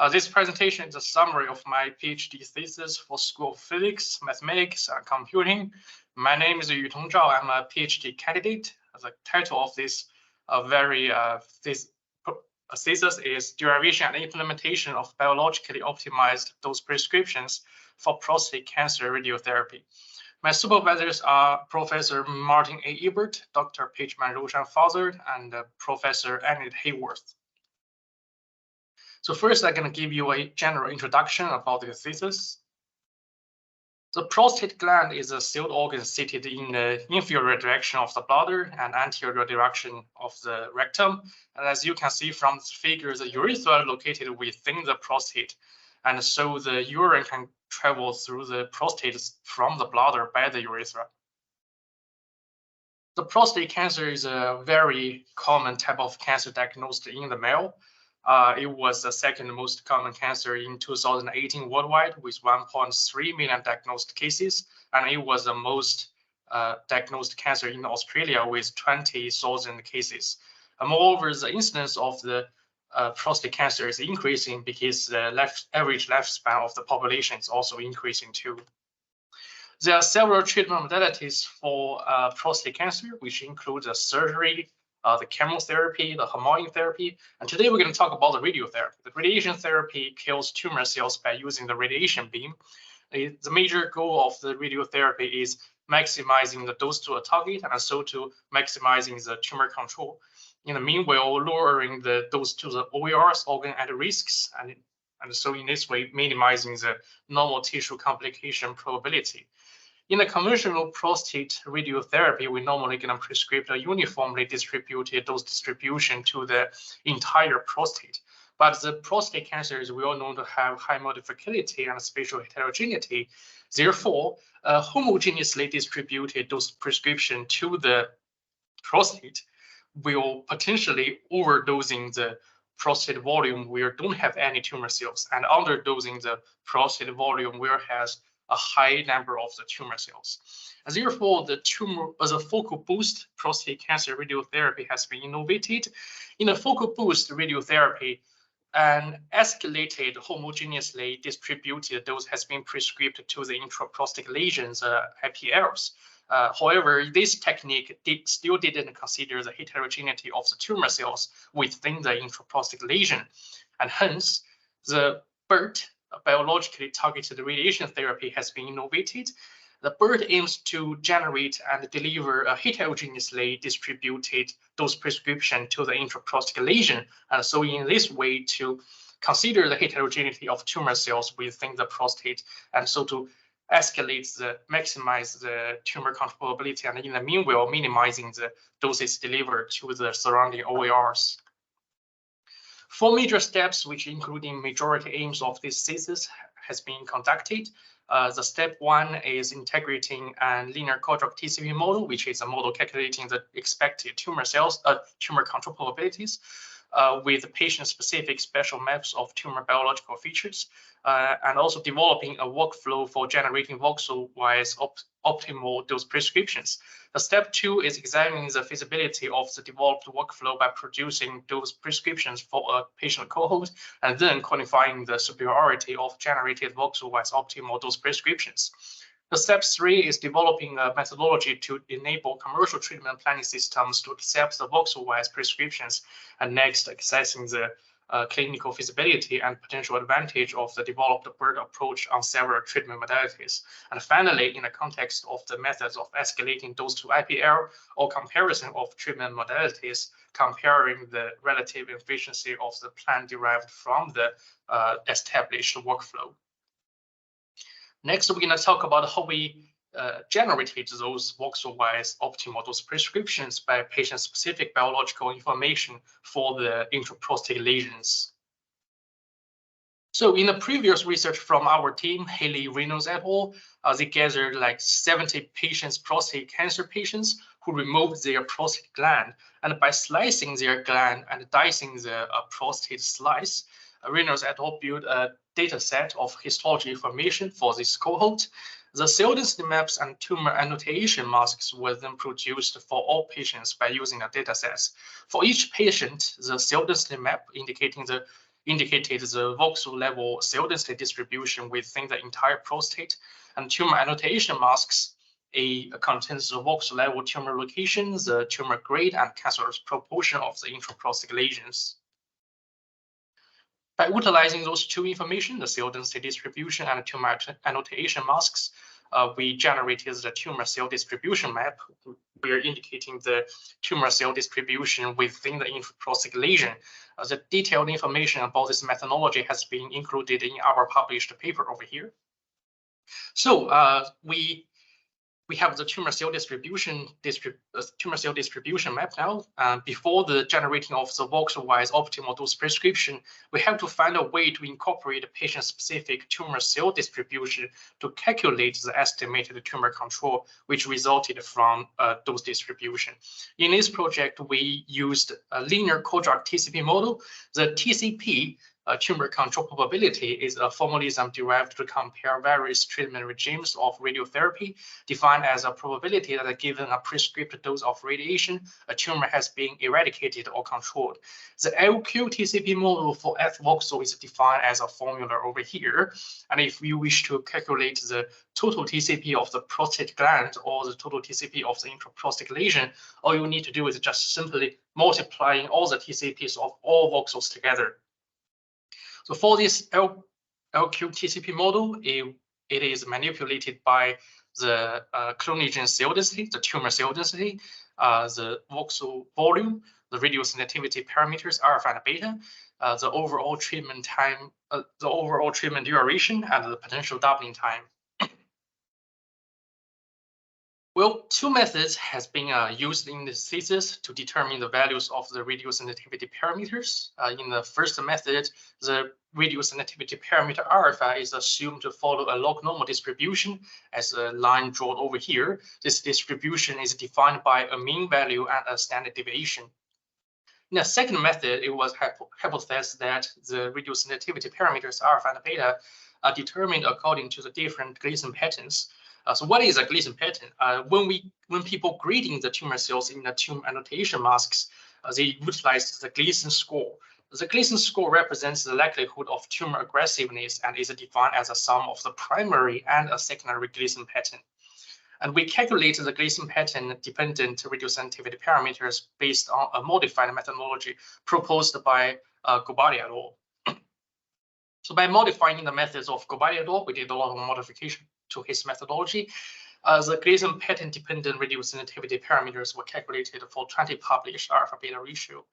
This presentation is a summary of my PhD thesis for School of Physics, Mathematics, and Computing. My name is Yutong Zhao. I'm a PhD candidate. The title of this thesis is Derivation and Implementation of Biologically Optimized Dose Prescriptions for Prostate Cancer Radiotherapy. My supervisors are Professor Martin A. Ebert, Dr. Pageman Roshan-Fazard, and Professor Annette Hayworth. So first, I'm going to give you a general introduction about the thesis. The prostate gland is a sealed organ situated in the inferior direction of the bladder and anterior direction of the rectum. And as you can see from this figure, the urethra is located within the prostate. And so the urine can travel through the prostate from the bladder by the urethra. The prostate cancer is a very common type of cancer diagnosed in the male. It was the second most common cancer in 2018 worldwide, with 1.3 million diagnosed cases, and it was the most diagnosed cancer in Australia with 20,000 cases. Moreover, the incidence of the prostate cancer is increasing because the average lifespan of the population is also increasing too. There are several treatment modalities for prostate cancer, which include the surgery, the chemotherapy, the hormone therapy, and today we're going to talk about the radiotherapy. The radiation therapy kills tumor cells by using the radiation beam. The major goal of the radiotherapy is maximizing the dose to a target and also to maximizing the tumor control. In the meanwhile, lowering the dose to the OARs, organ at risks, and so in this way, minimizing the normal tissue complication probability. In the conventional prostate radiotherapy, we normally going to prescribe a uniformly distributed dose distribution to the entire prostate. But the prostate cancer is well known to have high modificability and spatial heterogeneity. Therefore, a homogeneously distributed dose prescription to the prostate will potentially overdosing the prostate volume where don't have any tumor cells and underdosing the prostate volume where has a high number of the tumor cells. And therefore, the focal boost prostate cancer radiotherapy has been innovated. In the focal boost radiotherapy, an escalated homogeneously distributed dose has been prescribed to the intraprostatic lesions, IPLs. However, this technique still didn't consider the heterogeneity of the tumor cells within the intraprostatic lesion, and hence the BiRT, biologically targeted radiation therapy, has been innovated. The BiRT aims to generate and deliver a heterogeneously distributed dose prescription to the intraprostatic lesion, and so in this way to consider the heterogeneity of tumor cells within the prostate, and so to maximize the tumor control probability, and in the meanwhile minimizing the doses delivered to the surrounding OARs. 4 major steps, which including majority aims of this thesis, has been conducted. The step 1 is integrating a linear quadrat TCV model, which is a model calculating the expected tumor control probabilities with patient-specific special maps of tumor biological features, and also developing a workflow for generating voxel-wise optimal dose prescriptions. The step 2 is examining the feasibility of the developed workflow by producing those prescriptions for a patient cohort, and then quantifying the superiority of generated voxel-wise optimal dose prescriptions. The step 3 is developing a methodology to enable commercial treatment planning systems to accept the voxel-wise prescriptions, and next assessing the clinical feasibility and potential advantage of the developed BiRT approach on several treatment modalities. And finally, in the context of the methods of escalating dose to IPL or comparison of treatment modalities, comparing the relative efficiency of the plan derived from the established workflow. Next, we're going to talk about how we generated those voxel-wise optimal dose prescriptions by patient-specific biological information for the intraprostatic lesions. So in the previous research from our team, Haley, Reynolds et al., they gathered like 70 prostate cancer patients who removed their prostate gland, and by slicing their gland and dicing the prostate slice, Reynolds et al. Built a data set of histology information for this cohort. The cell density maps and tumor annotation masks were then produced for all patients by using the data sets. For each patient, the cell density map indicating the indicated the voxel level cell density distribution within the entire prostate, and tumor annotation masks contains the voxel level tumor location, the tumor grade, and cancerous proportion of the intraprostate lesions. By utilizing those two information, the cell density distribution and tumor annotation masks, we generated the tumor cell distribution map. We are indicating the tumor cell distribution within the intraprostate lesion. The detailed information about this methodology has been included in our published paper over here. So we have the tumor cell distribution map now. Before the generating of the voxel-wise optimal dose prescription, we have to find a way to incorporate the patient-specific tumor cell distribution to calculate the estimated tumor control, which resulted from dose distribution. In this project, we used a linear co-drug TCP model. The TCP tumor control probability is a formalism derived to compare various treatment regimes of radiotherapy, defined as a probability that given a prescribed dose of radiation, a tumor has been eradicated or controlled. The LQ TCP model for F-voxel is defined as a formula over here. And if you wish to calculate the total TCP of the prostate gland or the total TCP of the intraprostate lesion, all you need to do is just simply multiplying all the TCPs of all voxels together. So for this LQ TCP model, it is manipulated by the clonation cell density, the tumor cell density, the voxel volume, the radiosensitivity parameters alpha and beta, the overall treatment time, the overall treatment duration, and the potential doubling time. Well, two methods has been used in this thesis to determine the values of the radiosensitivity parameters. In the first method, the radiosensitivity parameter alpha is assumed to follow a log normal distribution, as a line drawn over here. This distribution is defined by a mean value and a standard deviation. In the second method, it was hypothesized that the radiosensitivity parameters alpha and beta are determined according to the different Gleason patterns. So what is a Gleason pattern? When people grading the tumor cells in the tumor annotation masks, they utilize the Gleason score. The Gleason score represents the likelihood of tumor aggressiveness and is defined as a sum of the primary and a secondary Gleason pattern. And we calculate the Gleason pattern dependent radiosensitivity parameters based on a modified methodology proposed by Gobali et al. So by modifying the methods of Gobali et al, we did a lot of modification to his methodology. The Gleason pattern-dependent radiosensitivity parameters were calculated for 20 published alpha-beta ratio.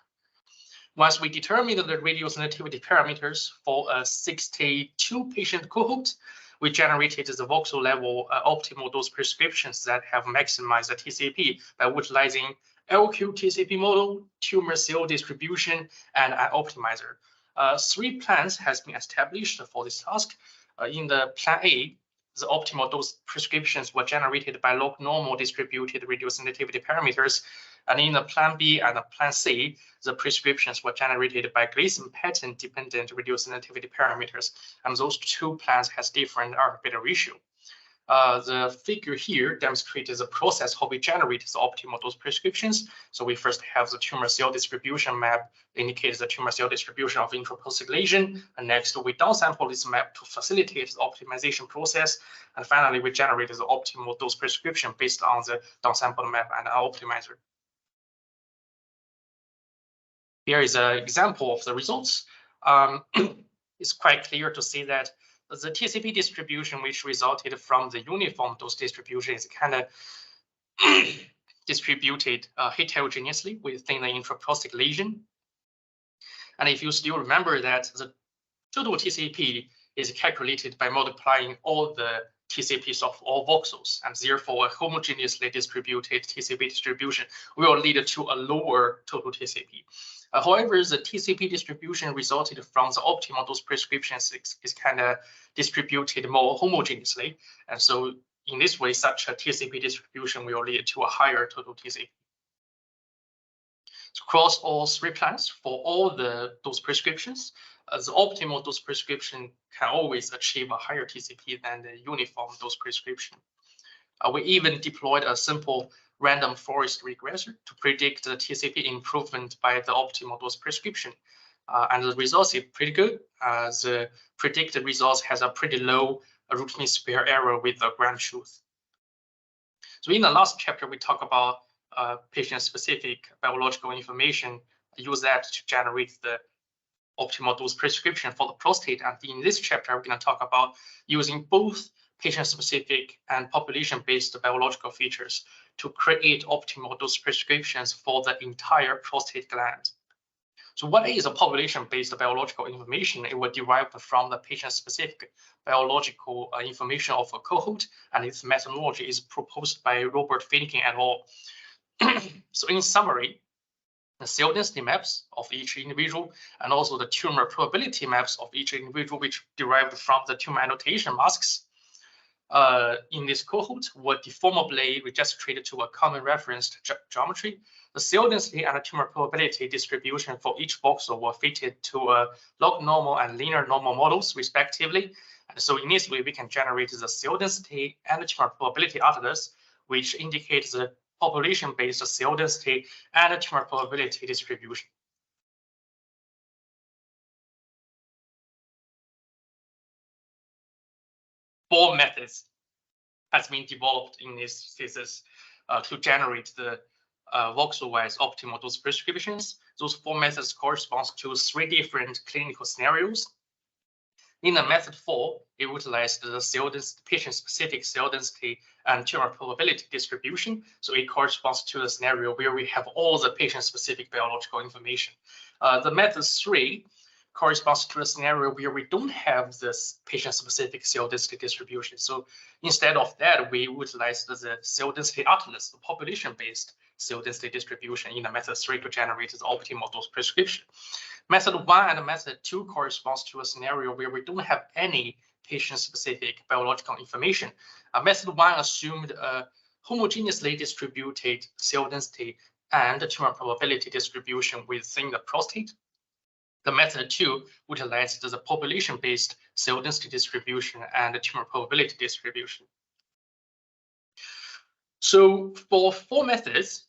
Once we determined the radiosensitivity parameters for a 62 patient cohort, we generated the voxel level optimal dose prescriptions that have maximized the TCP by utilizing LQ TCP model, tumor cell distribution, and an optimizer. 3 plans has been established for this task. In the plan A, the optimal dose prescriptions were generated by log normal distributed radiosensitivity parameters. And in the plan B and the plan C, the prescriptions were generated by Gleason pattern dependent radiosensitivity parameters. And those two plans has different alpha-beta ratio. The figure here demonstrates the process how we generate the optimal dose prescriptions. So we first have the tumor cell distribution map, indicates the tumor cell distribution of intraprostate lesion. And next, we downsample this map to facilitate the optimization process. And finally, we generate the optimal dose prescription based on the downsample map and our optimizer. Here is an example of the results. It's quite clear to see that the TCP distribution, which resulted from the uniform dose distribution, is kind of distributed heterogeneously within the intraprostate lesion. And if you still remember that the total TCP is calculated by multiplying all the TCPs of all voxels, and therefore a homogeneously distributed TCP distribution will lead to a lower total TCP. However, the TCP distribution resulted from the optimal dose prescriptions is kind of distributed more homogeneously. And so in this way, such a TCP distribution will lead to a higher total TCP. So across all 3 plans for all the dose prescriptions, the optimal dose prescription can always achieve a higher TCP than the uniform dose prescription. We even deployed a simple random forest regressor to predict the TCP improvement by the optimal dose prescription. and the results is pretty good. The predicted results has a pretty low root mean square error with the ground truth. So in the last chapter, we talk about patient-specific biological information, use that to generate the optimal dose prescription for the prostate. And in this chapter, we're going to talk about using both patient-specific and population-based biological features to create optimal dose prescriptions for the entire prostate gland. So what is a population-based biological information? It will derive from the patient-specific biological information of a cohort, and its methodology is proposed by Robert Finnegan et al. So in summary, the cell density maps of each individual and also the tumor probability maps of each individual, which derived from the tumor annotation masks in this cohort, were deformably registered to a common reference geometry. The cell density and the tumor probability distribution for each voxel were fitted to log normal and linear normal models, respectively. And so in this way, we can generate the cell density and the tumor probability atlas, which indicates the population-based cell density and tumor probability distribution. Four methods has been developed in this thesis to generate the voxel-wise optimal dose prescriptions. Those four methods correspond to three different clinical scenarios. In the method 4, it utilized the patient-specific cell density and tumor probability distribution. So it corresponds to the scenario where we have all the patient-specific biological information. The method 3 corresponds to a scenario where we don't have this patient-specific cell density distribution. So instead of that, we utilized the cell density atlas, the population-based cell density distribution in the method 3 to generate the optimal dose prescription. Method 1 and method 2 corresponds to a scenario where we don't have any patient-specific biological information. Method 1 assumed a homogeneously distributed cell density and tumor probability distribution within the prostate. The method 2 utilized the population-based cell density distribution and tumor probability distribution. So for 4 methods,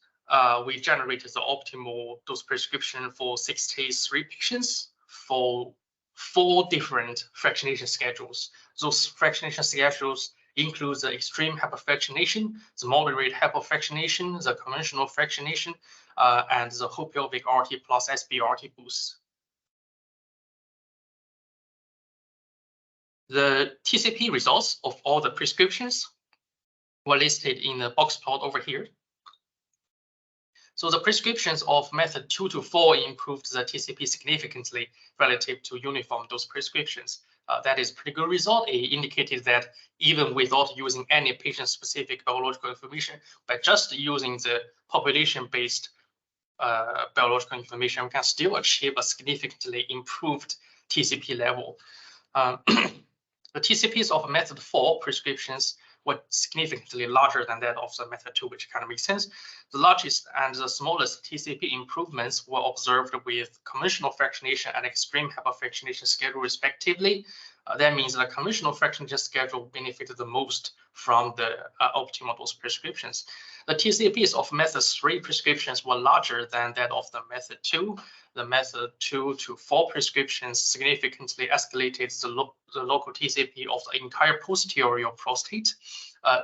we generated the optimal dose prescription for 63 patients for 4 different fractionation schedules. Those fractionation schedules include the extreme hyperfractionation, the moderate hyperfractionation, the conventional fractionation, and the whole pelvic RT plus SBRT boost. The TCP results of all the prescriptions were listed in the box plot over here. So the prescriptions of method 2 to 4 improved the TCP significantly relative to uniform dose prescriptions. That is a pretty good result. It indicated that even without using any patient-specific biological information, by just using the population-based biological information, we can still achieve a significantly improved TCP level. The TCPs of method 4 prescriptions were significantly larger than that of the method 2, which kind of makes sense. The largest and the smallest TCP improvements were observed with conventional fractionation and extreme hyperfractionation schedule, respectively. That means the conventional fractionation schedule benefited the most from the optimal dose prescriptions. The TCPs of method 3 prescriptions were larger than that of the method 2. The method 2 to 4 prescriptions significantly escalated the local TCP of the entire posterior prostate.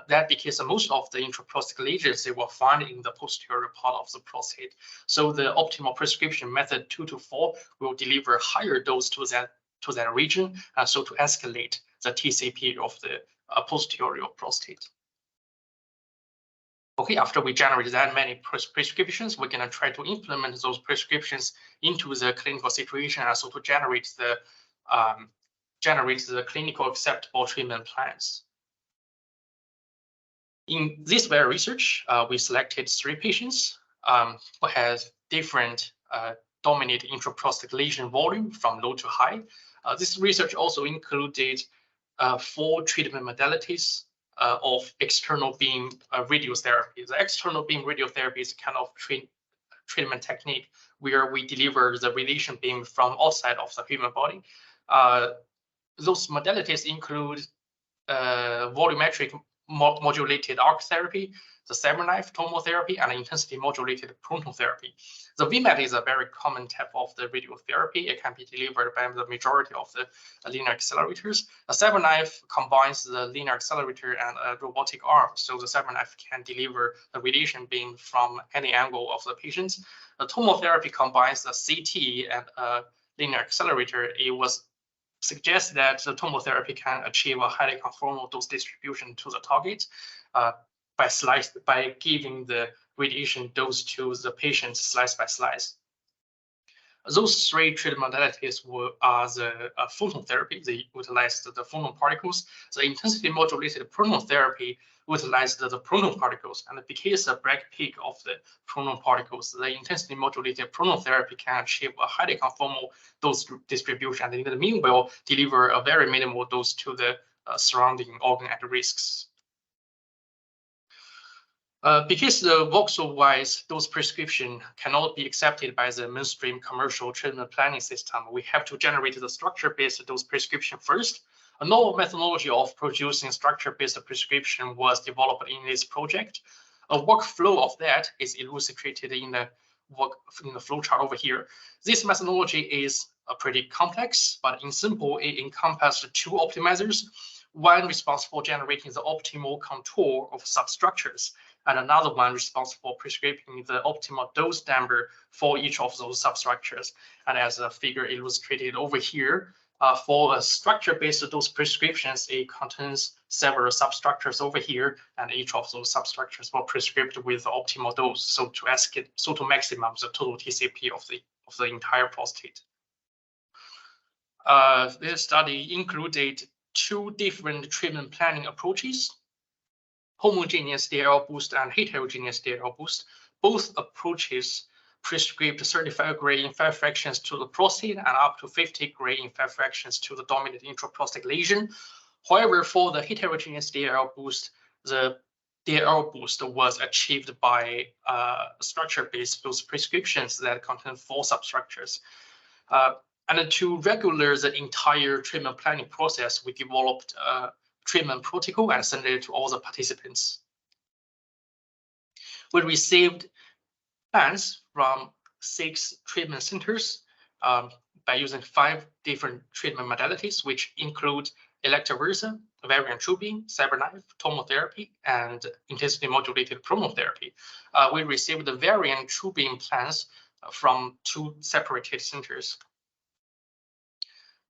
That because most of the intraprostatic lesions, they were found in the posterior part of the prostate. So the optimal prescription method 2 to 4 will deliver higher dose to that region, so to escalate the TCP of the posterior prostate. Okay, after we generate that many prescriptions, we're going to try to implement those prescriptions into the clinical situation, and so to generate the clinical acceptable treatment plans. In this very research, we selected 3 patients who had different dominant intraprostatic lesion volume from low to high. This research also included 4 treatment modalities of external beam radiotherapy. The external beam radiotherapy is a kind of treatment technique where we deliver the radiation beam from outside of the human body. Those modalities include volumetric intensity-modulated arc therapy, the cyberknife tomotherapy, and intensity-modulated proton therapy. The VMAT is a very common type of the radiotherapy. It can be delivered by the majority of the linear accelerators. The cyberknife combines the linear accelerator and a robotic arm, so the cyberknife can deliver the radiation beam from any angle of the patient. The tomotherapy combines the CT and a linear accelerator. It was suggested that the tomotherapy can achieve a highly conformal dose distribution to the target by giving the radiation dose to the patient slice by slice. Those three treatment modalities are the photon therapy. They utilize the photon particles. The intensity-modulated proton therapy utilized the proton particles, and because the bragg peak of the proton particles, the intensity-modulated proton therapy can achieve a highly conformal dose distribution, and in the meanwhile deliver a very minimal dose to the surrounding organ at risks. Because the voxel-wise dose prescription cannot be accepted by the mainstream commercial treatment planning system, we have to generate the structure-based dose prescription first. A novel methodology of producing structure-based prescription was developed in this project. A workflow of that is illustrated in the flowchart over here. This methodology is pretty complex, but in simple, it encompasses two optimizers, one responsible for generating the optimal contour of substructures, and another one responsible for prescribing the optimal dose number for each of those substructures. And as a figure illustrated over here, for a structure-based dose prescriptions, it contains several substructures over here, and each of those substructures were prescribed with the optimal dose, so to maximize the total TCP of the entire prostate. This study included two different treatment planning approaches: homogeneous DLL boost and heterogeneous DLL boost. Both approaches prescribed 35 gray in 5 fractions to the prostate and up to 50 gray in 5 fractions to the dominant intraprostatic lesion. However, for the heterogeneous DLL boost, the DLL boost was achieved by structure-based dose prescriptions that contain 4 substructures. And to regulate the entire treatment planning process, we developed a treatment protocol and sent it to all the participants. We received plans from 6 treatment centers by using 5 different treatment modalities, which include electroversa, variant tubing, cyberknife, tomotherapy, and intensity-modulated proton therapy. We received the variant tubing plans from 2 separated centers.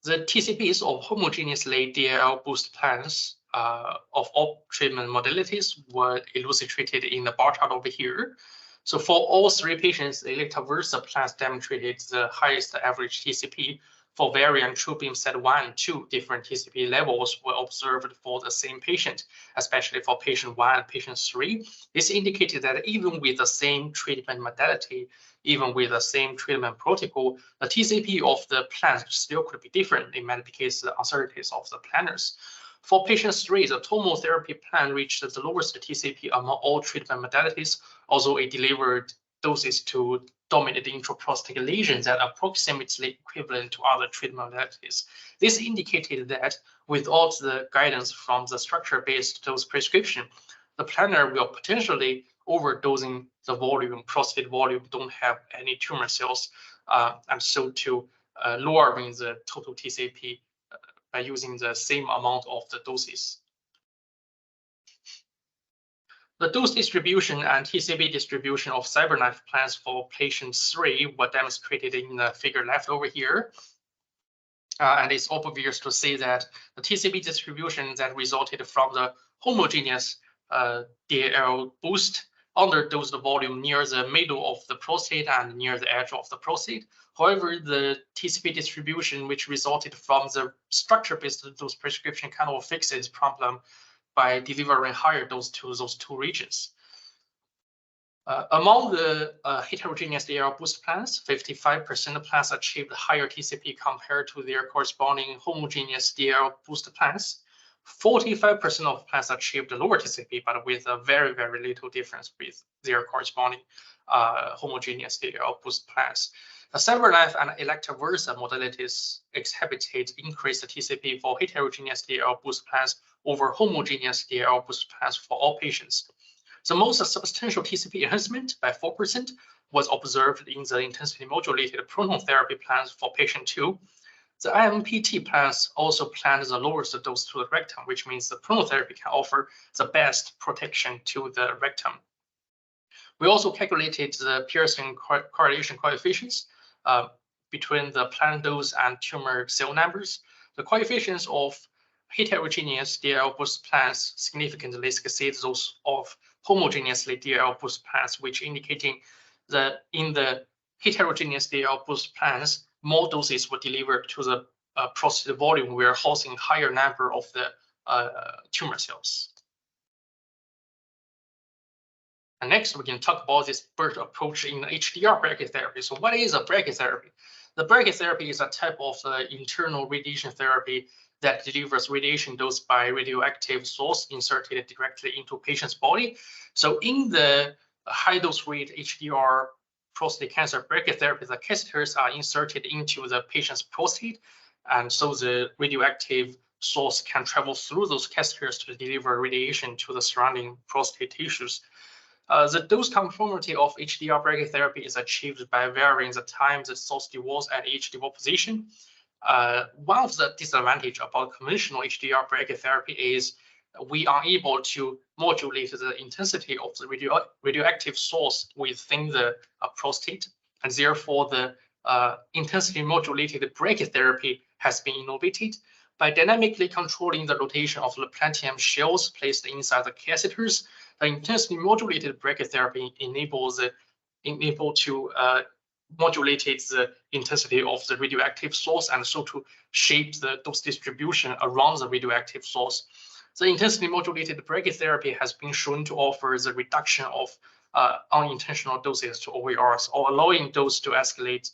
The TCPs of homogeneously DLL boost plans of all treatment modalities were illustrated in the bar chart over here. So for all 3 patients, the electroversa plans demonstrated the highest average TCP. For variant tubing set 1 and 2, different TCP levels were observed for the same patient, especially for patient 1 and patient 3. This indicated that even with the same treatment modality, even with the same treatment protocol, the TCP of the plans still could be different in many cases the uncertainties of the planners. For patient 3, the tomotherapy plan reached the lowest TCP among all treatment modalities, although it delivered doses to dominant intraprostatic lesions that are approximately equivalent to other treatment modalities. This indicated that without the guidance from the structure-based dose prescription, the planner will potentially overdosing the volume, prostate volume, don't have any tumor cells, and so to lowering the total TCP by using the same amount of the doses. The dose distribution and TCP distribution of cyberknife plans for patient 3 were demonstrated in the figure left over here. And it's obvious to see that the TCP distribution that resulted from the homogeneous DLL boost underdosed the volume near the middle of the prostate and near the edge of the prostate. However, the TCP distribution which resulted from the structure-based dose prescription cannot fix this problem by delivering higher dose to those 2 regions. Among the heterogeneous DLL boost plans, 55% of plans achieved higher TCP compared to their corresponding homogeneous DLL boost plans. 45% of plans achieved lower TCP, but with a very, very little difference with their corresponding homogeneous DLL boost plans. The several-life and elective versa modalities exhibited increased TCP for heterogeneous DL boost plans over homogeneous DL boost plans for all patients. The most substantial TCP enhancement by 4% was observed in the intensity-modulated proton therapy plans for patient 2. The IMPT plans also planned the lowest dose to the rectum, which means the proton therapy can offer the best protection to the rectum. We also calculated the Pearson correlation coefficients between the planned dose and tumor cell numbers. The coefficients of heterogeneous DL boost plans significantly exceed those of homogeneously DL boost plans, which indicating that in the heterogeneous DL boost plans, more doses were delivered to the prostate volume where housing higher number of the tumor cells. And next, we can talk about this BiRT approach in HDR brachytherapy. So what is a brachytherapy? The brachytherapy is a type of internal radiation therapy that delivers radiation dose by radioactive source inserted directly into patient's body. So in the high-dose rate HDR prostate cancer brachytherapy, the catheters are inserted into the patient's prostate, and so the radioactive source can travel through those catheters to deliver radiation to the surrounding prostate tissues. The dose conformity of HDR brachytherapy is achieved by varying the time the source devolves at each devolve position. One of the disadvantages about conventional HDR brachytherapy is we are able to modulate the intensity of the radioactive source within the prostate, and therefore the intensity modulated brachytherapy has been innovated. By dynamically controlling the rotation of the platinum shells placed inside the catheters, the intensity modulated brachytherapy enables to modulate the intensity of the radioactive source and so to shape the dose distribution around the radioactive source. The intensity modulated brachytherapy has been shown to offer the reduction of unintentional doses to OVRs, or allowing dose to escalate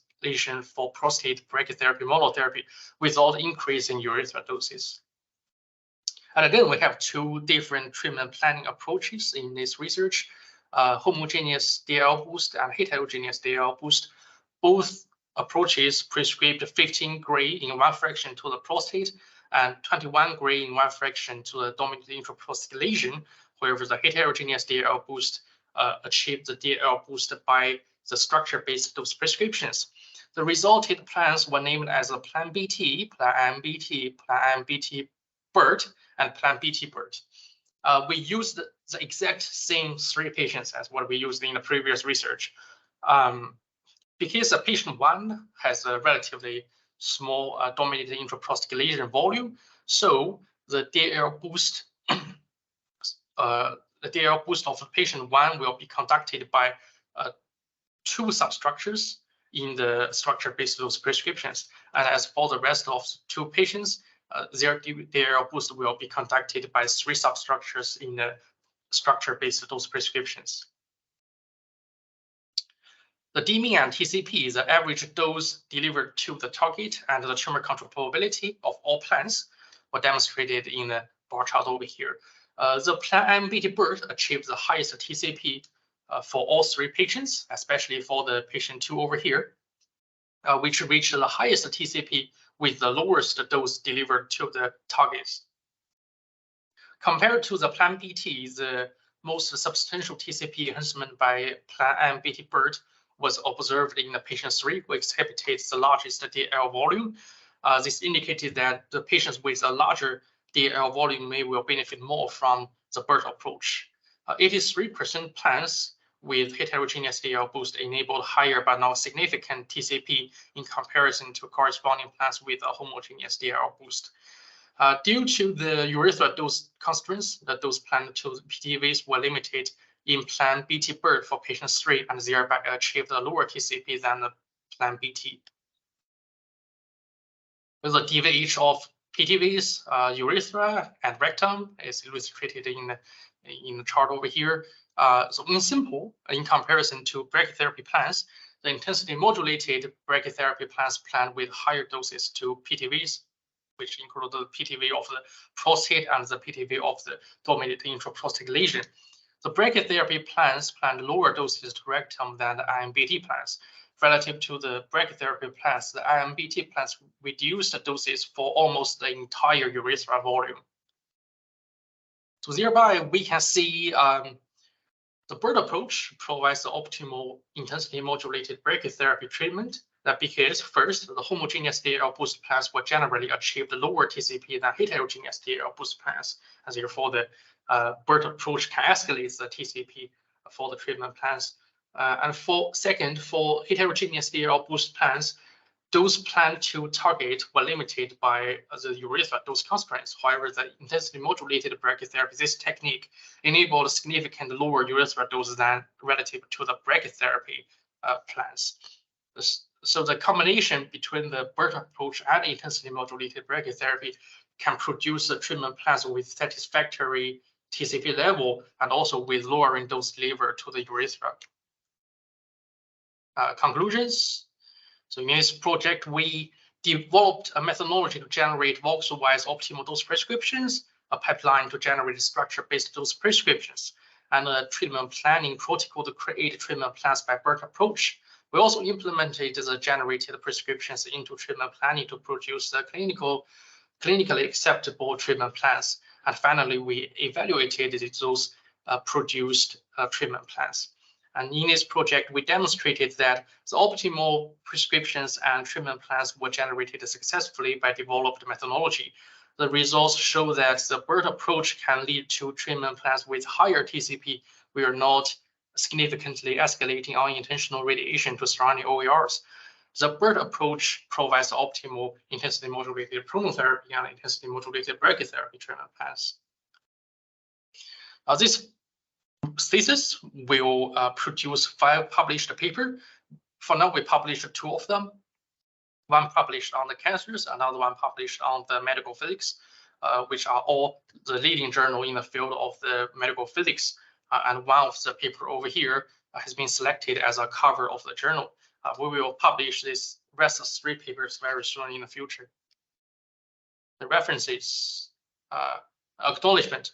for prostate brachytherapy monotherapy without increasing urethral doses. And again, we have two different treatment planning approaches in this research, homogeneous DL boost and heterogeneous DL boost. Both approaches prescribed 15 gray in 1 fraction to the prostate and 21 gray in 1 fraction to the dominant intraprostatic lesion, whereas the heterogeneous DL boost achieved the DL boost by the structure-based dose prescriptions. The resulted plans were named as a Plan BT, Plan MBT, Plan MBT BiRT, and Plan BT BiRT. We used the exact same 3 patients as what we used in the previous research. Because patient 1 has a relatively small dominated intraprostatic lesion volume, so the DL boost of patient 1 will be conducted by 2 substructures in the structure-based dose prescriptions. And as for the rest of 2 patients, their DL boost will be conducted by 3 substructures in the structure-based dose prescriptions. The DMIN and TCP, the average dose delivered to the target, and the tumor control probability of all plans were demonstrated in the bar chart over here. The Plan MBT BiRT achieved the highest TCP for all 3 patients, especially for the patient 2 over here, which reached the highest TCP with the lowest dose delivered to the targets. Compared to the Plan BT, the most substantial TCP enhancement by Plan MBT BiRT was observed in the patient 3, who exhibited the largest DL volume. This indicated that the patients with a larger DL volume will benefit more from the BiRT approach. 83% plans with heterogeneous DL boost enabled higher but not significant TCP in comparison to corresponding plans with a homogeneous DL boost. Due to the urethral dose constraints, the dose planned to PTVs were limited in Plan BT BiRT for patient 3 and thereby achieved a lower TCP than the Plan BT. With the DVH of PTVs, urethra and rectum is illustrated in the chart over here. So in simple, in comparison to brachytherapy plans, the intensity modulated brachytherapy plans planned with higher doses to PTVs, which include the PTV of the prostate and the PTV of the dominant intraprostatic lesion. The brachytherapy plans planned lower doses to rectum than the IMBT plans. relative to the brachytherapy plants, the IMBT plants reduced the doses for almost the entire urethral volume. So thereby, we can see the BiRT approach provides the optimal intensity-modulated brachytherapy treatment. That because first, the homogeneous DL boost plants will generally achieve the lower TCP than heterogeneous DL boost plants, and therefore the BiRT approach can escalate the TCP for the treatment plants. And for heterogeneous DL boost plants, those planned to target were limited by the urethral dose constraints. However, the intensity-modulated brachytherapy, this technique enabled significant lower urethral doses than relative to the brachytherapy plans. So the combination between the BiRT approach and intensity-modulated brachytherapy can produce the treatment plans with satisfactory TCP level and also with lowering dose delivered to the urethra. Conclusions. So in this project, we developed a methodology to generate voxel-wise optimal dose prescriptions, a pipeline to generate structure-based dose prescriptions, and a treatment planning protocol to create treatment plans by BiRT approach. We also implemented the generated prescriptions into treatment planning to produce the clinically acceptable treatment plans. And finally, we evaluated those produced treatment plans. And in this project, we demonstrated that the optimal prescriptions and treatment plans were generated successfully by developed methodology. The results show that the BiRT approach can lead to treatment plans with higher TCP. We are not significantly escalating unintentional radiation to surrounding OERs. The BiRT approach provides optimal intensity-modulated prolotherapy and intensity-modulated brachytherapy treatment plans. This thesis will produce 5 published papers. For now, we published 2 of them. One published on the cancers, another one published on the medical physics, which are all the leading journal in the field of the medical physics. And one of the paper over here has been selected as a cover of the journal. We will publish this rest of 3 papers very soon in the future. The references, acknowledgement.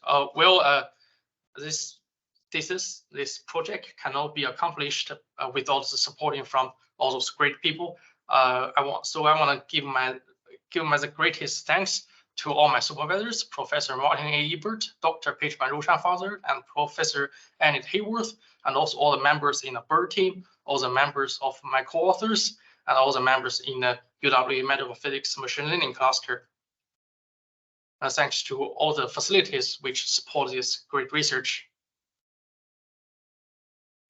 This thesis, this project cannot be accomplished without the supporting from all those great people. I want to give my the greatest thanks to all my supervisors, Professor Martin A. Ebert, Dr. Paige-Van Roshan-Father, and Professor Annette Hayworth, and also all the members in the BiRT team, all the members of my co-authors, and all the members in the UW Medical Physics Machine Learning Cluster. And thanks to all the facilities which support this great research.